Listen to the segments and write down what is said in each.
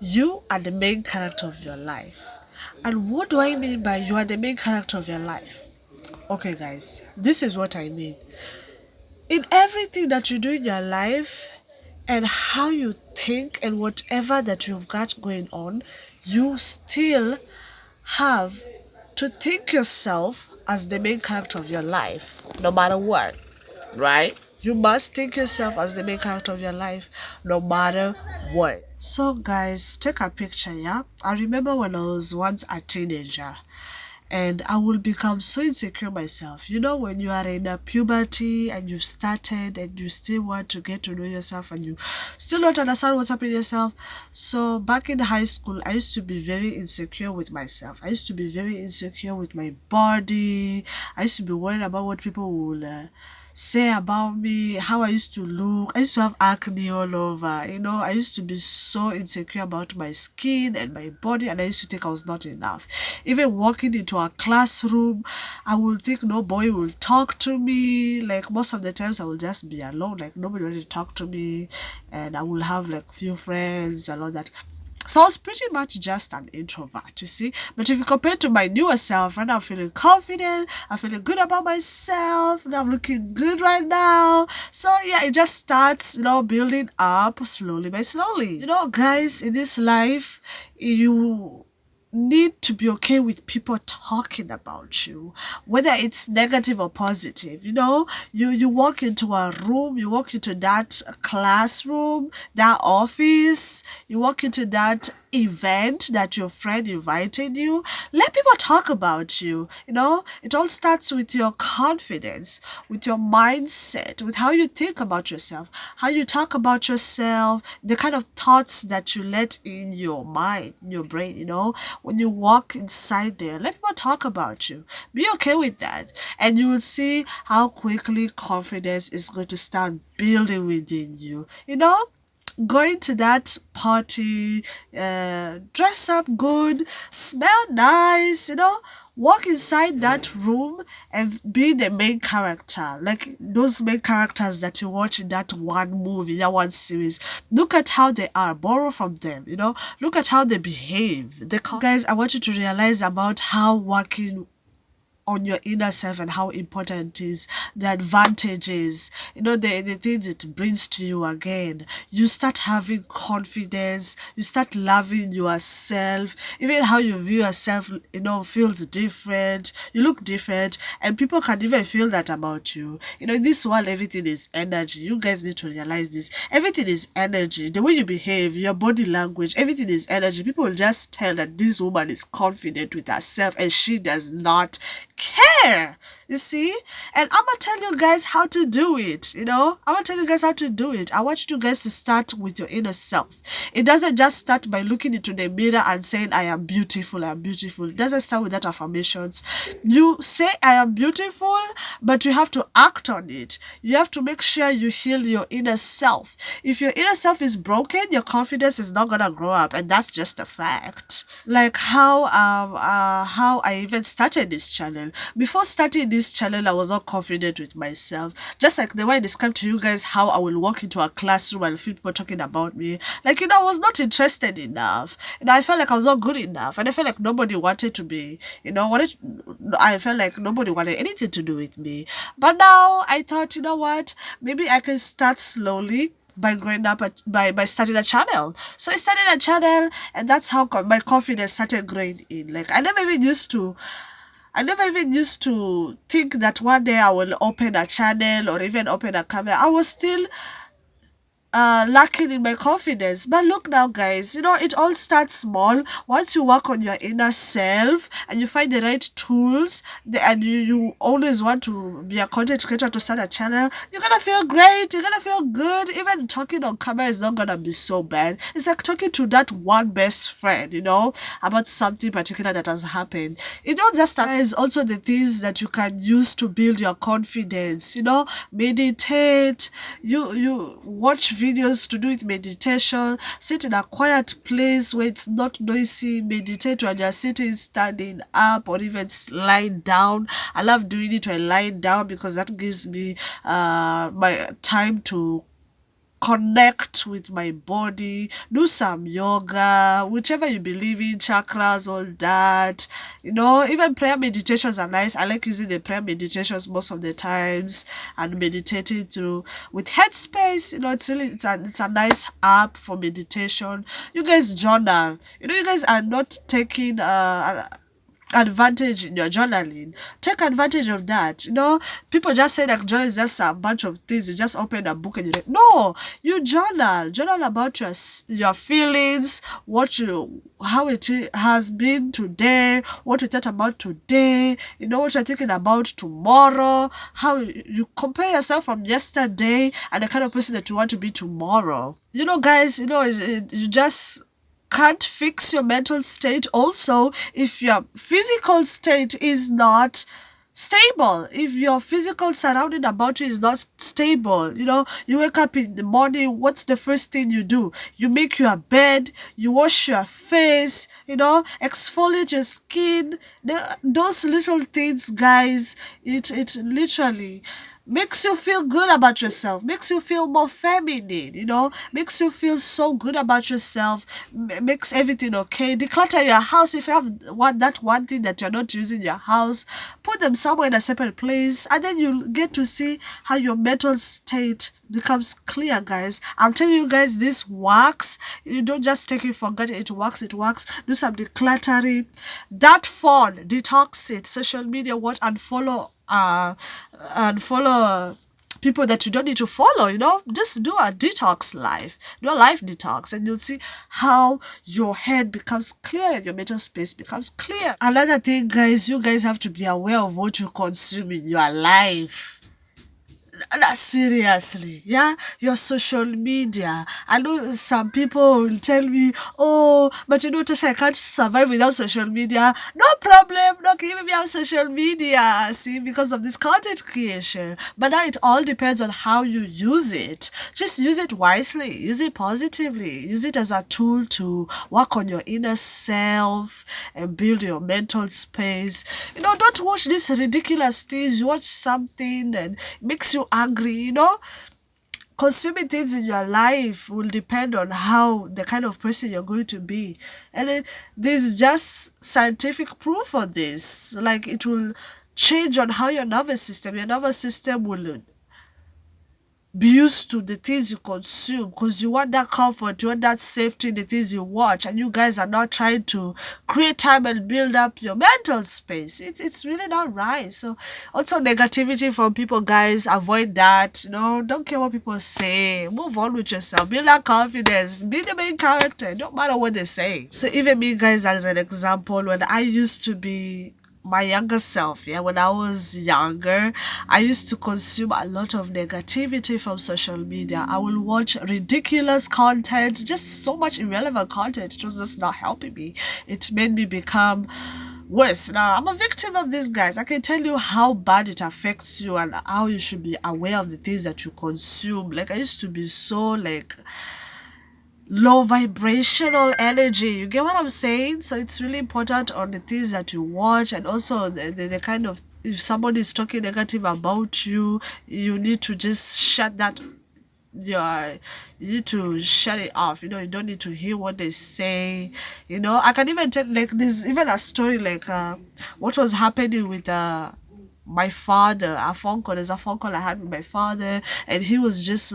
You are the main character of your life. And what do I mean by you are the main character of your life? Okay, guys, this is what I mean. In everything that you do in your life and how you think and whatever that you've got going on, you still have to think yourself as the main character of your life, no matter what, right? You must think yourself as the main character of your life, no matter what. So, guys, take a picture, yeah? I remember when I was once a teenager and I will become so insecure myself. You know, when you are in a puberty and you've started and you still want to get to know yourself and you still don't understand what's happening in yourself. So back in high school, I used to be very insecure with myself. I used to be very insecure with my body. I used to be worried about what people will say about me, how I used to look. I used to have acne all over. You know, I used to be so insecure about my skin and my body, and I used to think I was not enough. Even walking into a classroom, I would think no boy will talk to me. Like most of the times, I will just be alone. Like nobody will talk to me, and I will have like few friends and all that. So I was pretty much just an introvert, you see. But if you compare to my newer self, right now I'm feeling confident, I'm feeling good about myself, and I'm looking good right now. So yeah, it just starts, building up slowly by slowly. You know, guys, in this life, you need to be okay with people talking about you, whether it's negative or positive. You walk into a room, you walk into that classroom, that office, you walk into that event that your friend invited you. Let people talk about you. It all starts with your confidence, with your mindset, with how you think about yourself, how you talk about yourself, the kind of thoughts that you let in your mind, in your brain. When you walk inside there, let people talk about you. Be okay with that, and you will see how quickly confidence is going to start building within you. Going to that party, dress up good, smell nice, walk inside that room and be the main character, like those main characters that you watch in that one movie, that one series. Look at how they are, borrow from them. Look at how they behave. Guys, I want you to realize about how working on your inner self and how important it is, the advantages, the things it brings to you. Again, you start having confidence, you start loving yourself. Even how you view yourself, feels different, you look different, and people can even feel that about you. In this world, everything is energy. You guys need to realize this. Everything is energy. The way you behave, your body language, everything is energy. People will just tell that this woman is confident with herself and she does not care. You see? And I'm gonna tell you guys how to do it. I'm gonna tell you guys how to do it. I want you guys to start with your inner self. It doesn't just start by looking into the mirror and saying, I am beautiful, I am beautiful. It doesn't start with that affirmations. You say, I am beautiful, but you have to act on it. You have to make sure you heal your inner self. If your inner self is broken, your confidence is not gonna grow up, and that's just a fact. Like how I even started this channel. Before starting this channel, I was not confident with myself. Just like the way I described to you guys how I will walk into a classroom and feel people talking about me. Like, I was not interested enough. I felt like I was not good enough. And I felt like nobody wanted to be, I felt like nobody wanted anything to do with me. But now I thought, you know what? Maybe I can start slowly by growing up by starting a channel. So I started a channel, and that's how my confidence started growing in. Like, I never even used to think that one day I will open a channel or even open a camera. I was still lacking in my confidence. But look now, guys, it all starts small. Once you work on your inner self and you find the right tools, and you always want to be a content creator to start a channel, you're gonna feel great, you're gonna feel good. Even talking on camera is not gonna be so bad. It's like talking to that one best friend, about something particular that has happened. It don't just is also the things that you can use to build your confidence. Meditate, you watch videos to do with meditation, sit in a quiet place where it's not noisy, meditate when you're sitting, standing up, or even lying down. I love doing it when lying down because that gives me my time to connect with my body, do some yoga, whichever you believe in, chakras, all that. Even prayer meditations are nice. I like using the prayer meditations most of the times and meditating through with Headspace. It's a nice app for meditation. You guys journal. You guys are not taking advantage in your journaling. Take advantage of that. People just say that journal is just a bunch of things. You just open a book and you no, you journal about your feelings, how has been today, what you thought about today, what you're thinking about tomorrow, how you compare yourself from yesterday and the kind of person that you want to be tomorrow. Guys, you just can't fix your mental state also if your physical state is not stable. If your physical surrounding about you is not stable, you wake up in the morning, what's the first thing you do? You make your bed, you wash your face, exfoliate your skin. Those little things, guys, it literally makes you feel good about yourself, makes you feel more feminine, makes you feel so good about yourself, makes everything okay. Declutter your house. If you have one thing that you're not using in your house, put them somewhere in a separate place, and then you'll get to see how your mental state becomes clear, guys. I'm telling you guys, this works. You don't just take it for granted. It works. Do some decluttering. That phone, detox it. Social media, unfollow people that you don't need to follow. Just do a detox life, do a life detox, and you'll see how your head becomes clear and your mental space becomes clear. Another thing, guys, you guys have to be aware of what you consume in your life. Seriously, yeah, your social media. I know some people will tell me, oh, but Tasha, I can't survive without social media. No problem, no, even me have social media, see, because of this content creation. But now it all depends on how you use it. Just use it wisely, use it positively, use it as a tool to work on your inner self and build your mental space. Don't watch these ridiculous things. You watch something and it makes you angry. Consuming things in your life will depend on how the kind of person you're going to be. And there's just scientific proof of this. Like, it will change on how your nervous system will be used to the things you consume, because you want that comfort, you want that safety in the things you watch, and you guys are not trying to create time and build up your mental space. It's really not right. So also, negativity from people, guys, avoid that. Don't care what people say. Move on with yourself. Build that confidence. Be the main character. No matter what they say. So even me, guys, as an example, when I used to be my younger self, when I was younger, I used to consume a lot of negativity from social media. I will watch ridiculous content, just so much irrelevant content. It was just not helping me. It made me become worse. Now, I'm a victim of this, guys. I can tell you how bad it affects you and how you should be aware of the things that you consume. Like, I used to be so low vibrational energy. You get what I'm saying? So it's really important on the things that you watch, and also the kind of, if somebody is talking negative about you, you need to just shut that. You need to shut it off. You don't need to hear what they say. I can even tell, there's even a story what was happening with my father. There's a phone call I had with my father, and he was just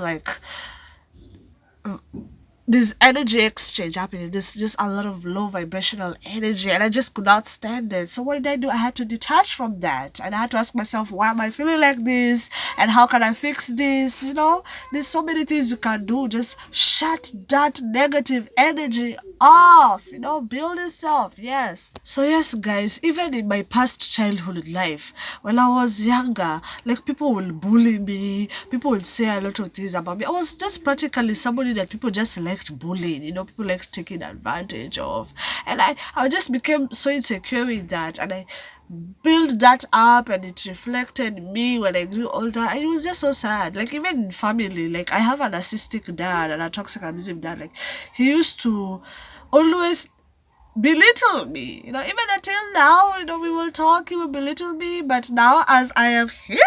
this energy exchange happening. There's just a lot of low vibrational energy, and I just could not stand it. So what did I do? I had to detach from that, and I had to ask myself, why am I feeling like this, and how can I fix this? There's so many things you can do. Just shut that negative energy off. Build yourself. Yes. So yes, guys, even in my past childhood life, when I was younger, people will bully me, people will say a lot of things about me. I was just practically somebody that people just liked bullying. People liked taking advantage of, and I just became so insecure with that, and I built that up, and it reflected me when I grew older. And it was just so sad. Even in family, I have an narcissistic dad and a toxic abusive dad. He used to always belittle me, even until now. We will talk, he will belittle me, but now, as I have healed,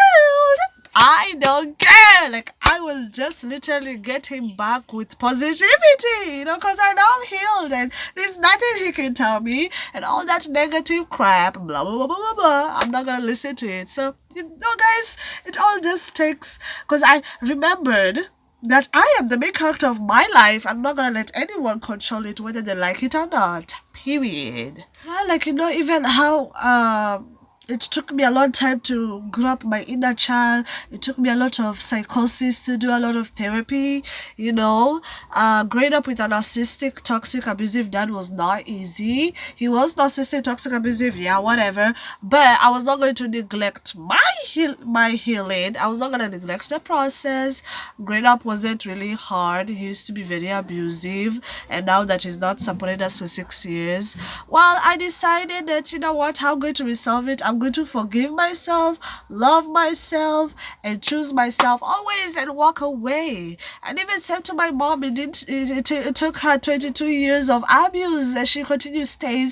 I don't care. Like, I will just literally get him back with positivity, because I know I'm healed and there's nothing he can tell me. And all that negative crap, blah, blah, blah, blah, blah, blah, I'm not going to listen to it. So, guys, it all just takes, because I remembered that I am the main character of my life. I'm not gonna let anyone control it, whether they like it or not. Period. Yeah, like, even how it took me a long time to grow up my inner child. It took me a lot of psychosis to do a lot of therapy. Growing up with a narcissistic, toxic, abusive dad was not easy. He was narcissistic, toxic, abusive, yeah, whatever. But I was not going to neglect my healing. I was not going to neglect the process. Growing up wasn't really hard. He used to be very abusive, and now that he's not supported us for 6 years, well, I decided that, you know what, I'm going to resolve it. I'm going to forgive myself, love myself, and choose myself always, and walk away. And even said to my mom, it took her 22 years of abuse, and she continued staying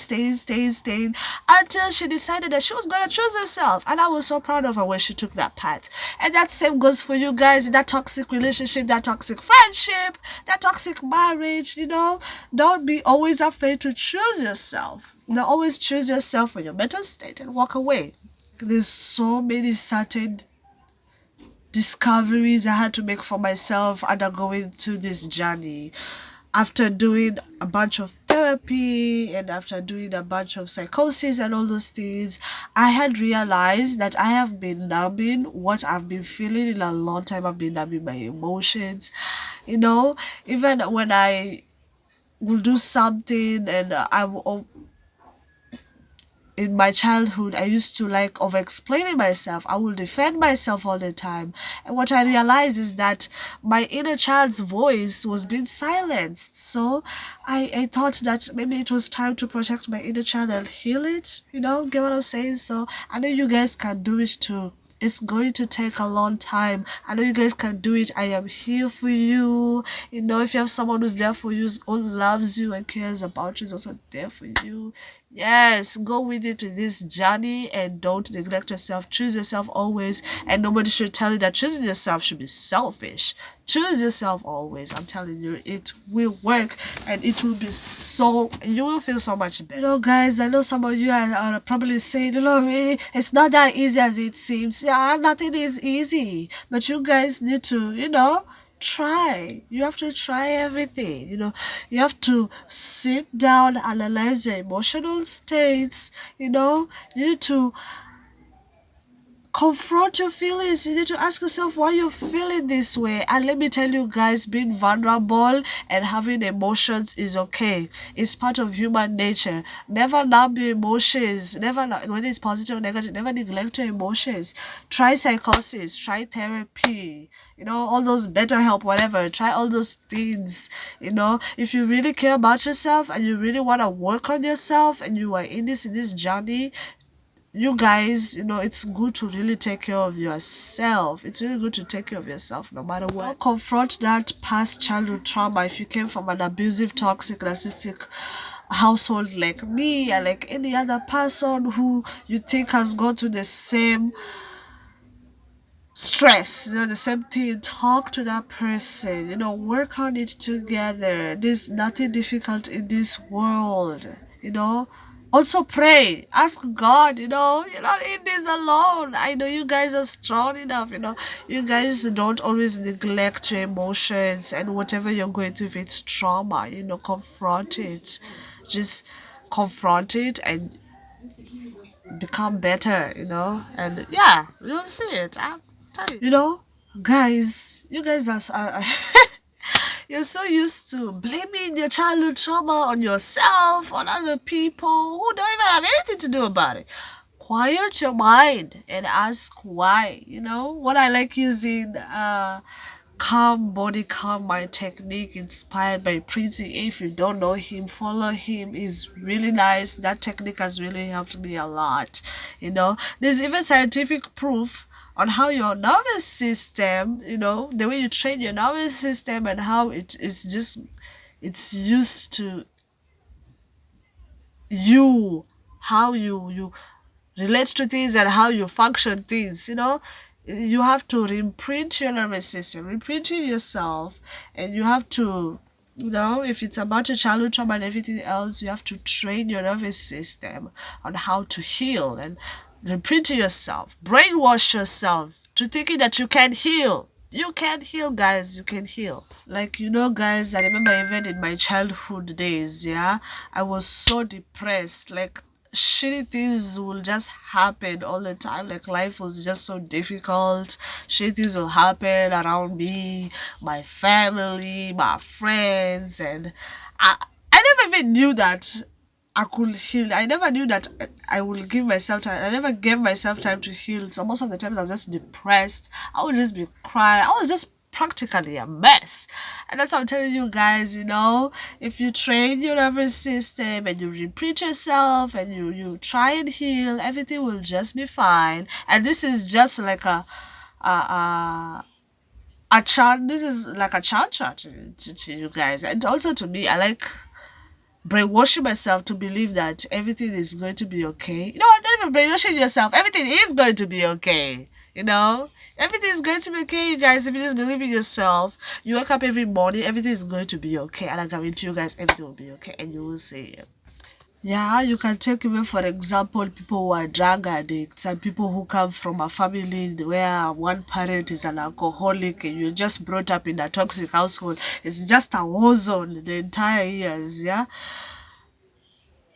until she decided that she was going to choose herself. And I was so proud of her when she took that path. And that same goes for you guys in that toxic relationship, that toxic friendship, that toxic marriage. Don't be always afraid to choose yourself. Always choose yourself for your mental state and walk away. There's so many certain discoveries I had to make for myself undergoing through this journey. After doing a bunch of therapy and after doing a bunch of psychosis and all those things, I had realized that I have been numbing what I've been feeling in a long time. I've been numbing my emotions. Even when I will do something, and in my childhood, I used to like over explaining myself. I will defend myself all the time. And what I realized is that my inner child's voice was being silenced. So I thought that maybe it was time to protect my inner child and heal it. Get what I'm saying? So I know you guys can do it too. It's going to take a long time. I know you guys can do it. I am here for you. If you have someone who's there for you, who loves you and cares about you, is also there for you. Yes, go with it to this journey and don't neglect yourself. Choose yourself always, and nobody should tell you that choosing yourself should be selfish. Choose yourself always. I'm telling you, it will work, and it will be you will feel so much better. Guys, I know some of you are probably saying, it's not that easy as it seems. Yeah, nothing is easy, but you guys need to, try. You have to try everything. You have to sit down, analyze your emotional states. You need to confront your feelings. You need to ask yourself why you're feeling this way. And let me tell you guys, being vulnerable and having emotions is okay. It's part of human nature. Never numb your emotions. Whether it's positive or negative, never neglect your emotions. Try psychosis, try therapy, all those better help, whatever. Try all those things. If you really care about yourself and you really want to work on yourself and you are in this journey, you guys, it's good to really take care of yourself. It's really good to take care of yourself no matter what. Don't confront that past childhood trauma. If you came from an abusive, toxic, narcissistic household like me, and like any other person who you think has gone through the same stress, the same thing, talk to that person, work on it together. There's nothing difficult in this world. Also pray, ask God. You're not in this alone. I know you guys are strong enough. You guys don't always neglect your emotions, and whatever you're going through, if it's trauma, confront it. Just confront it and become better. And yeah, you'll see it. I'm telling you. Guys, you guys are you're so used to blaming your childhood trauma on yourself, on other people who don't even have anything to do about it. Quiet your mind and ask why. What I like using calm body, calm mind technique inspired by Prince. If you don't know him, follow him. Is really nice. That technique has really helped me a lot. There's even scientific proof on how your nervous system, the way you train your nervous system and how it's used to how you relate to things and how you function things. you have to reprint your nervous system, reprinting yourself, and you have to, if it's about your childhood trauma and everything else, you have to train your nervous system on how to heal and reprint yourself, brainwash yourself to thinking that you can heal. You can heal, guys. You can heal. Like, guys, I remember even in my childhood days, yeah, I was so depressed. Like, shitty things will just happen all the time. Like, life was just so difficult. Shitty things will happen around me, my family, my friends, and I, I never even knew that I could heal. I never knew that I will give myself time. I never gave myself time to heal. So most of the times I was just depressed. I would just be crying. I was just practically a mess. And that's what I'm telling you guys, if you train your nervous system and you repeat yourself and you try and heal, everything will just be fine. And this is just like a chant. This is like a chant to you guys. And also to me, I like brainwashing myself to believe that everything is going to be okay. Not even brainwashing yourself. Everything is going to be okay. Everything is going to be okay, you guys. If you just believe in yourself, you wake up every morning, everything is going to be okay. And I guarantee you guys, everything will be okay. And you will see it. Yeah, you can take even for example people who are drug addicts and people who come from a family where one parent is an alcoholic and you're just brought up in a toxic household. It's just a war zone the entire years, yeah.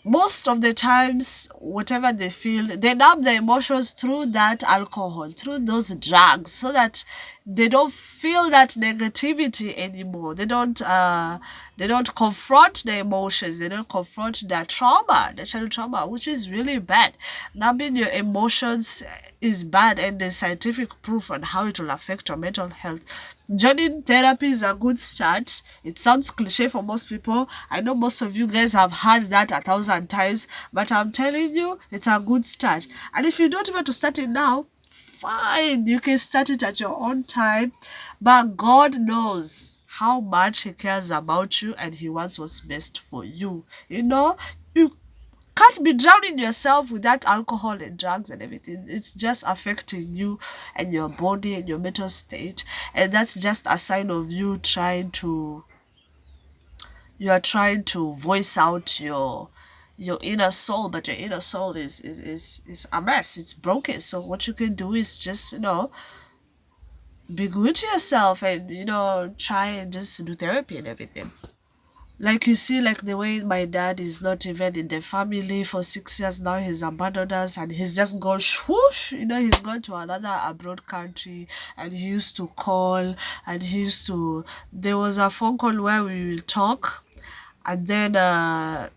Most of the times, whatever they feel, they numb their emotions through that alcohol, through those drugs, so that they don't feel that negativity anymore. They don't confront their emotions. They don't confront their trauma, the childhood trauma, which is really bad. Numbing your emotions is bad, and there's scientific proof on how it will affect your mental health. Joining therapy is a good start. It sounds cliche for most people. I know most of you guys have heard that 1,000 times, but I'm telling you, it's a good start. And if you don't want to start it now, fine, you can start it at your own time. But God knows how much He cares about you and He wants what's best for you. You can't be drowning yourself with that alcohol and drugs and everything. It's just affecting you and your body and your mental state. And that's just a sign of you are trying to voice out your inner soul, but your inner soul is a mess. It's broken. So what you can do is just be good to yourself and try and just do therapy and everything. Like you see, like the way my dad is not even in the family for 6 years now, he's abandoned us and he's just gone swoosh, he's gone to another abroad country, and he used to call, and there was a phone call where we will talk, and then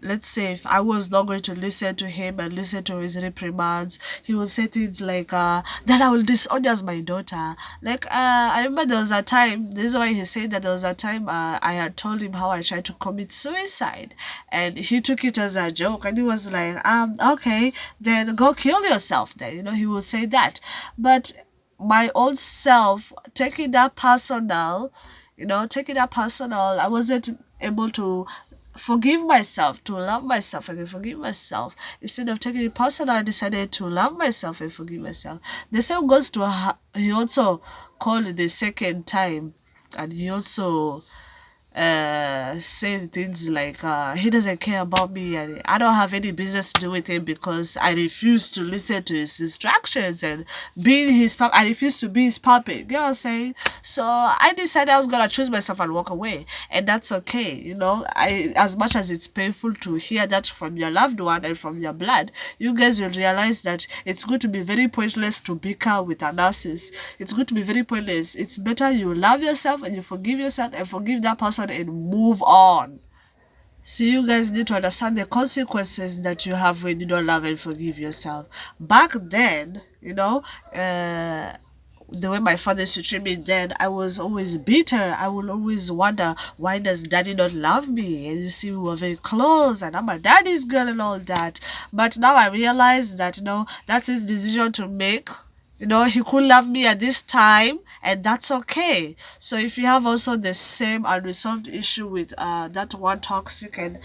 let's say if I was not going to listen to him and listen to his reprimands, he would say things like that I will disown you as my daughter. Like I remember there was a time, this is why he said that there was a time I had told him how I tried to commit suicide, and he took it as a joke, and he was like, okay, then go kill yourself then, he would say that. But my old self taking that personal, I wasn't able to forgive myself, to love myself and forgive myself. Instead of taking it personal, I decided to love myself and forgive myself. The same goes to he also called the second time, and he also saying things like he doesn't care about me and I don't have any business to do with him because I refuse to listen to his instructions and I refuse to be his puppet. You know what I'm saying? So I decided I was gonna choose myself and walk away, and that's okay. I as much as it's painful to hear that from your loved one and from your blood, you guys will realize that it's going to be very pointless to bicker with a narcissist. It's going to be very pointless. It's better you love yourself and you forgive yourself and forgive that person and move on. So you guys need to understand the consequences that you have when you don't love and forgive yourself. Back then, the way my father used to treat me then, I was always bitter. I would always wonder, why does daddy not love me? And you see, we were very close and I'm a daddy's girl and all that. But now I realize that, that's his decision to make. He could love me at this time, and that's okay. So if you have also the same unresolved issue with that one toxic and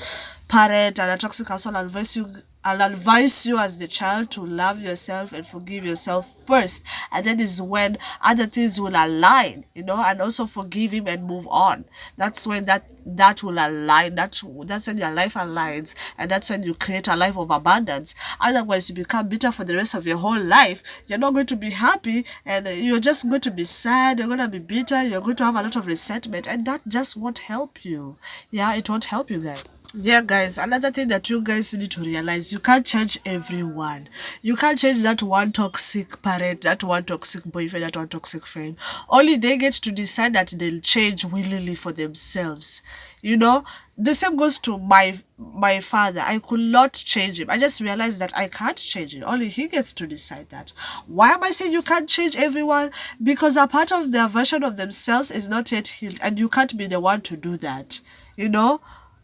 parent and a toxic household, I advise you I'll advise you as the child to love yourself and forgive yourself first. And then is when other things will align, and also forgive him and move on. That's when that will align. That's when your life aligns, and that's when you create a life of abundance. Otherwise, you become bitter for the rest of your whole life. You're not going to be happy, and you're just going to be sad. You're going to be bitter. You're going to have a lot of resentment, and that just won't help you. Yeah, it won't help you guys. Yeah, guys, another thing that you guys need to realize, you can't change everyone. You can't change that one toxic parent, that one toxic boyfriend, that one toxic friend. Only they get to decide that they'll change willingly for themselves. The same goes to my father. I could not change him. I just realized that I can't change him. Only he gets to decide that. Why am I saying you can't change everyone? Because a part of their version of themselves is not yet healed, and you can't be the one to do that. You know?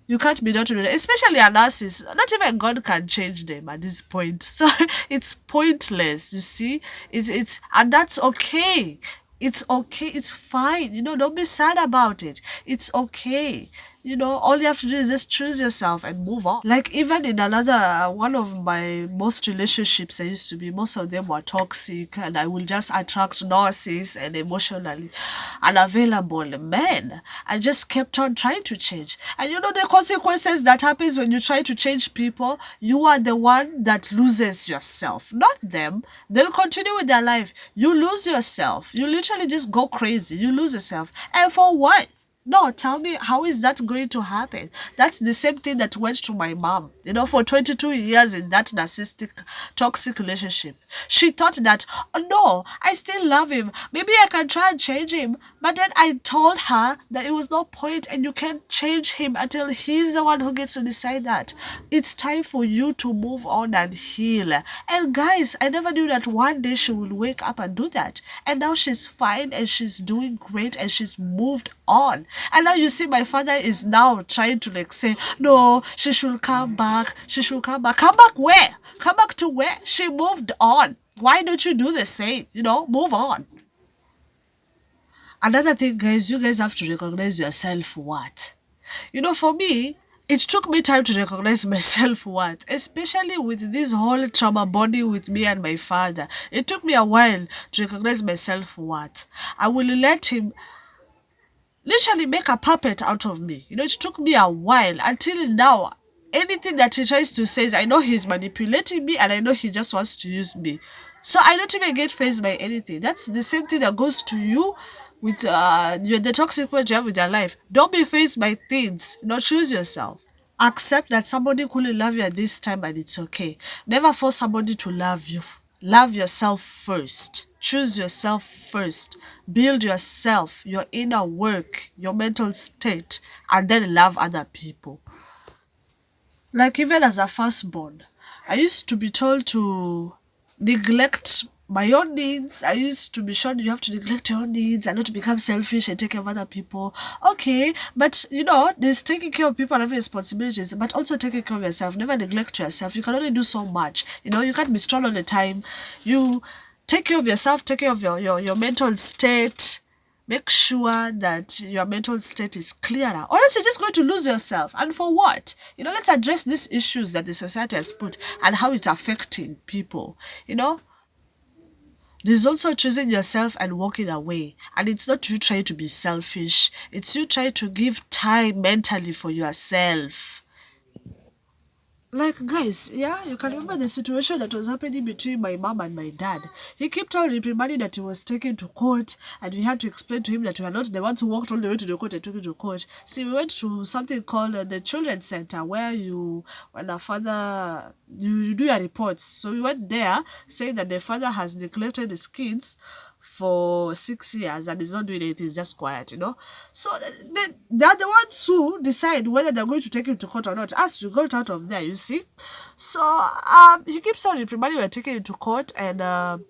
You can't be not to do that, especially a narcissist. Not even God can change them at this point. So it's pointless, you see. And that's okay. It's okay. It's fine. Don't be sad about it. It's okay. All you have to do is just choose yourself and move on. Like, even in another one of my most relationships I used to be, most of them were toxic, and I will just attract narcissists and emotionally unavailable men. I just kept on trying to change. And the consequences that happens when you try to change people, you are the one that loses yourself, not them. They'll continue with their life. You lose yourself. You literally just go crazy. You lose yourself. And for what? No, tell me, how is that going to happen? That's the same thing that went to my mom. For 22 years in that narcissistic, toxic relationship. She thought that, oh, no, I still love him. Maybe I can try and change him. But then I told her that it was no point, and you can't change him until he's the one who gets to decide that. It's time for you to move on and heal. And guys, I never knew that one day she will wake up and do that. And now she's fine, and she's doing great, and she's moved on. And now you see my father is now trying to say, no, she should come back. She should come back. Come back where? Come back to where? She moved on. Why don't you do the same? Move on. Another thing, guys, you guys have to recognize your self-worth. For me, it took me time to recognize my self-worth, especially with this whole trauma bonding with me and my father. It took me a while to recognize my self-worth. I will let him literally make a puppet out of me. It took me a while until now. Anything that he tries to say is, I know he's manipulating me, and I know he just wants to use me. So I don't even get fazed by anything. That's the same thing that goes to you with the toxic point you have with your life. Don't be fazed by things. Choose yourself. Accept that somebody couldn't love you at this time, and it's okay. Never force somebody to love you. Love yourself first. Choose yourself first. Build yourself, your inner work, your mental state, and then love other people. Like, even as a firstborn, I used to be told to neglect my own needs. I used to be shown you have to neglect your own needs and not to become selfish and take care of other people. Okay, but there's taking care of people and having responsibilities, but also taking care of yourself. Never neglect yourself. You can only do so much. You can't be strong all the time. You take care of yourself, take care of your mental state. Make sure that your mental state is clearer, or else you're just going to lose yourself. And for what? Let's address these issues that the society has put and how it's affecting people. There's also choosing yourself and walking away. And it's not you trying to be selfish. It's you trying to give time mentally for yourself. Like, guys, yeah, you can remember the situation that was happening between my mom and my dad. He kept on reprimanding that he was taken to court, and we had to explain to him that we are not the ones who walked all the way to the court and took him to court. See, we went to something called the Children's Center, where when a father, you do your reports. So we went there saying that the father has neglected his kids for 6 years and is not doing anything, he's just quiet. So they're the ones who decide whether they're going to take him to court or not. As we got out of there, you see. So he keeps on reprimanding, we're taking him to court, and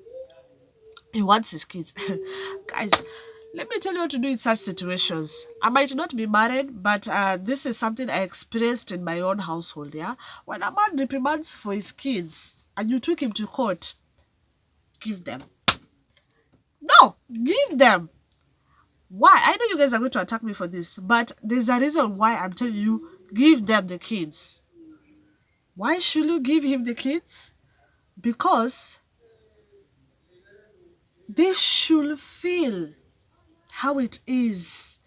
he wants his kids. Guys, let me tell you what to do in such situations. I might not be married, but this is something I experienced in my own household. Yeah, when a man reprimands for his kids and you took him to court, give them. No, give them. Why? I know you guys are going to attack me for this, but there's a reason why I'm telling you, give them the kids. Why should you give him the kids? Because they should feel how it is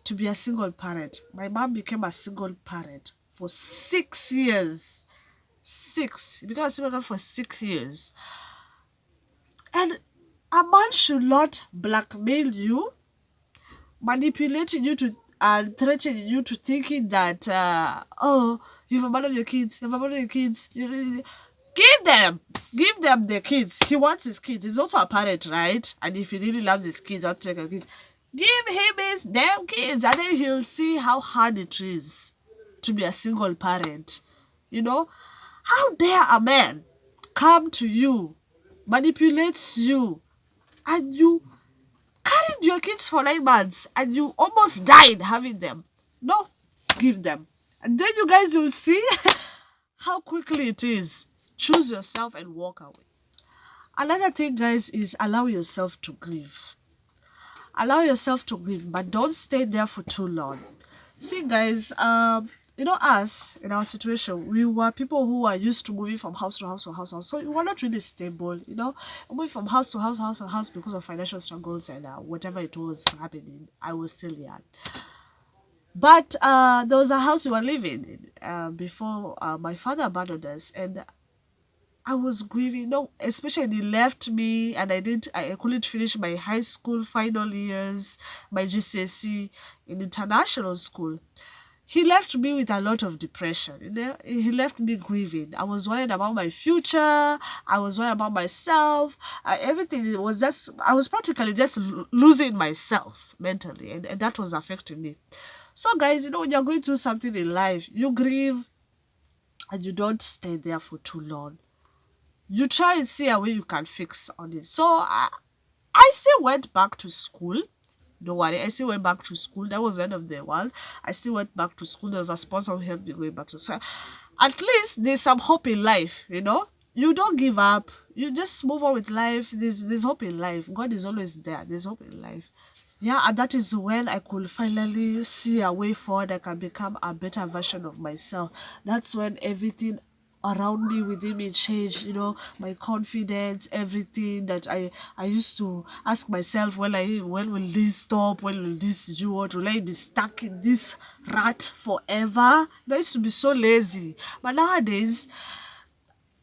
to be a single parent. My mom became a single parent for 6 years. Six. She became a single parent for 6 years. And a man should not blackmail you, manipulating you to and threatening you to thinking that oh, you've abandoned your kids, you've abandoned your kids. Give them, give them the kids. He wants his kids. He's also a parent, right? And if he really loves his kids, I'll take his kids. Give him his damn kids, and then he'll see how hard it is to be a single parent. You know, how dare a man come to you, manipulates you, and you carried your kids for 9 months and you almost died having them. No, give them. And then you guys will see how quickly it is. Choose yourself and walk away. Another thing, guys, is allow yourself to grieve. Allow yourself to grieve, but don't stay there for too long. See, guys, us in our situation, we were people who are used to moving from house to house to house to house. So we were not really stable, moving from house to house, house to house because of financial struggles and whatever it was happening. I was still young. But there was a house we were living in before my father abandoned us, and I was grieving. No, especially he left me, and I couldn't finish my high school final years, my GCSE in international school. He left me with a lot of depression. He left me grieving. I was worried about my future. I was worried about myself. Everything was just, I was practically just losing myself mentally, and that was affecting me. So, guys, when you're going through something in life, you grieve and you don't stay there for too long. You try and see a way you can fix on it. So, I still went back to school. Don't worry, I still went back to school. That was the end of the world. I still went back to school. There was a sponsor who helped me going back to school. At least there's some hope in life, You don't give up. You just move on with life. There's hope in life. God is always there. There's hope in life. Yeah, and that is when I could finally see a way forward. I can become a better version of myself. That's when everything around me, within me, changed. My confidence, everything that I used to ask myself, when will this stop? When will this do? What will I be stuck in this rut forever? I used to be so lazy, but nowadays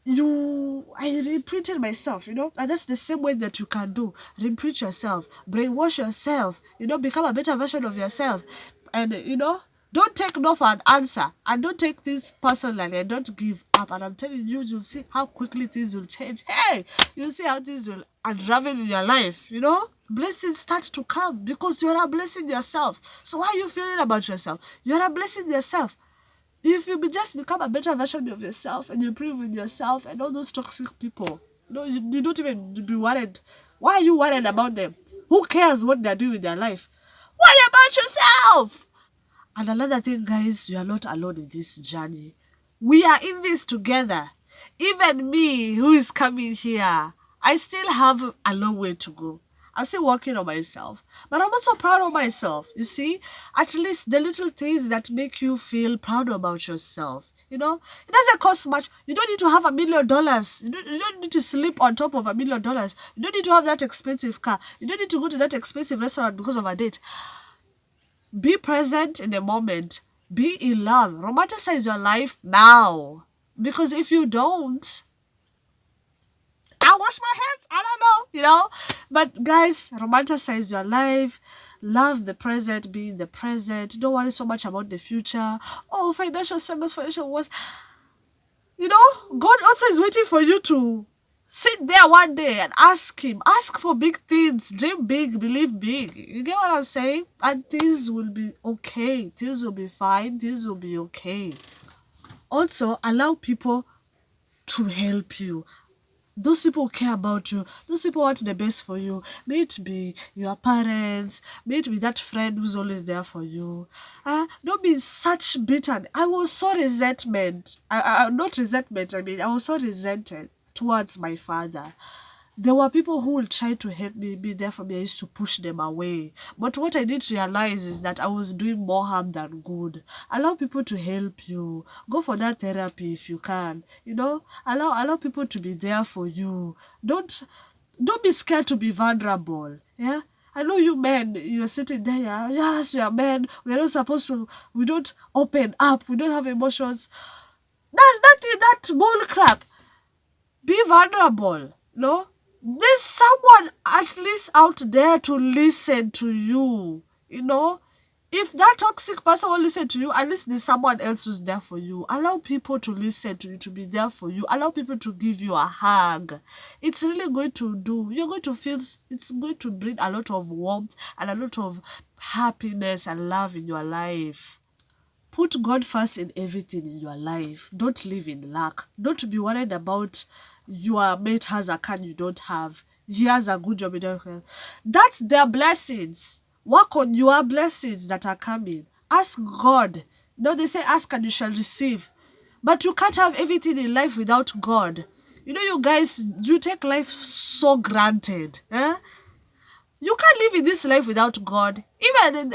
I reprinted myself, and that's the same way that you can do. Reprint yourself, brainwash yourself, become a better version of yourself. And don't take no for an answer, and don't take things personally, and don't give up. And I'm telling you, you'll see how quickly things will change. Hey, you'll see how things will unravel in your life. Blessings start to come because you're a blessing yourself. So why are you feeling about yourself? You're a blessing yourself. If you just become a better version of yourself and you improve with yourself, and all those toxic people, you don't even be worried. Why are you worried about them? Who cares what they're doing with their life? Worry about yourself! And another thing, guys, you are not alone in this journey. We are in this together. Even me, who is coming here, I still have a long way to go. I'm still working on myself, but I'm also proud of myself. You see, at least the little things that make you feel proud about yourself. It doesn't cost much. You don't need to have $1 million. You don't need to sleep on top of $1 million. You don't need to have that expensive car. You don't need to go to that expensive restaurant because of a date. Be present in the moment. Be in love. Romanticize your life now. Because if you don't, I wash my hands. I don't know, But guys, romanticize your life. Love the present. Be in the present. Don't worry so much about the future. Oh, financial struggles, financial wars. God also is waiting for you to sit there one day and ask him. Ask for big things. Dream big. Believe big. You get what I'm saying? And things will be okay. Things will be fine. Things will be okay. Also, allow people to help you. Those people care about you. Those people want the best for you. May it be your parents. May it be that friend who's always there for you. Don't be such bitter. I was so resentment. Not resentment. I was so resented towards my father. There were people who will try to help me, be there for me. I used to push them away. But what I didn't realize is that I was doing more harm than good. Allow people to help you. Go for that therapy if you can. You know, allow people to be there for you. Don't be scared to be vulnerable. Yeah. I know you men, you're sitting there, yeah, yes, we are men, we're not supposed to, we don't open up, we don't have emotions. That's that bull crap. Be vulnerable. No? There's someone at least out there to listen to you. You know? If that toxic person will listen to you, at least there's someone else who's there for you. Allow people to listen to you, to be there for you. Allow people to give you a hug. It's really going to do, you're going to feel, it's going to bring a lot of warmth and a lot of happiness and love in your life. Put God first in everything in your life. Don't live in lack. Don't be worried about your mate has a car you don't have. He has a good job you don't have. That's their blessings. Work on your blessings that are coming. Ask God. No, they say ask and you shall receive. But you can't have everything in life without God. You know, you guys, you take life so granted. Eh? You can't live in this life without God. Even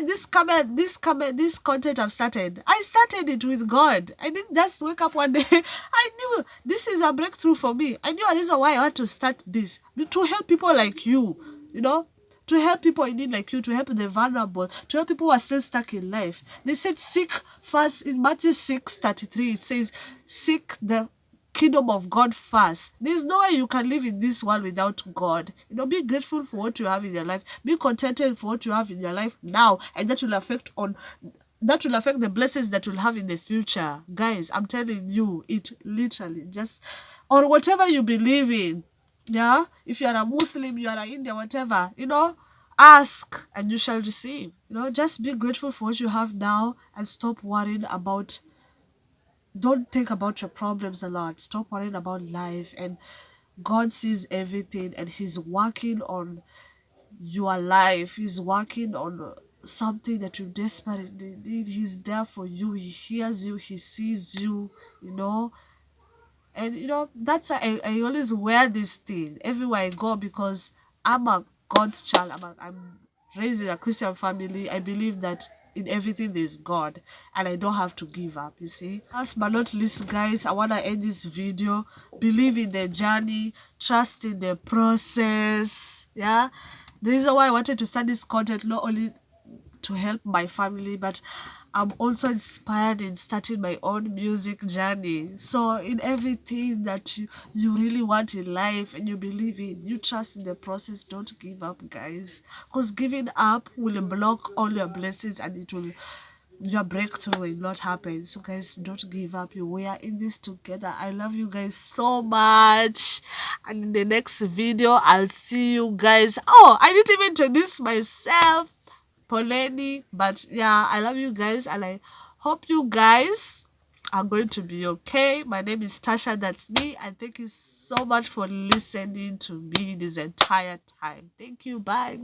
this content I've started, I started it with God. I didn't just wake up one day. I knew this is a breakthrough for me. I knew a reason why I want to start this, to help people like you, you know, to help people in need like you, to help the vulnerable, to help people who are still stuck in life. They said seek first in Matthew 6:33. It says seek the kingdom of God first. There's no way you can live in this world without God. You know, be grateful for what you have in your life. Be contented for what you have in your life now, and that will affect the blessings that you'll have in the future. Guys, I'm telling you, it literally just, or whatever you believe in. Yeah, if you are a Muslim, you are an Indian, whatever, you know, ask and you shall receive. You know, just be grateful for what you have now and stop worrying about, don't think about your problems a lot. Stop worrying about life, and God sees everything and He's working on your life. He's working on something that you desperately need. He's there for you. He hears you. He sees you, you know. And you know, that's why I always wear this thing everywhere I go, because I'm a God's child. I'm raised in a Christian family. I believe that in everything there's God, and I don't have to give up, you see. Last but not least, guys, I want to end this video. Believe in the journey, trust in the process. Yeah, the reason why I wanted to start this content, not only to help my family, but I'm also inspired in starting my own music journey. So in everything that you really want in life and you believe in, you trust in the process. Don't give up, guys, because giving up will block all your blessings, and it will, your breakthrough will not happen. So guys, don't give up. We are in this together. I love you guys so much, and in the next video I'll see you guys. Oh, I didn't even introduce myself, Poleni. But yeah, I love you guys, and I hope you guys are going to be okay. My name is Tasha, that's me, and thank you so much for listening to me this entire time. Thank you. Bye.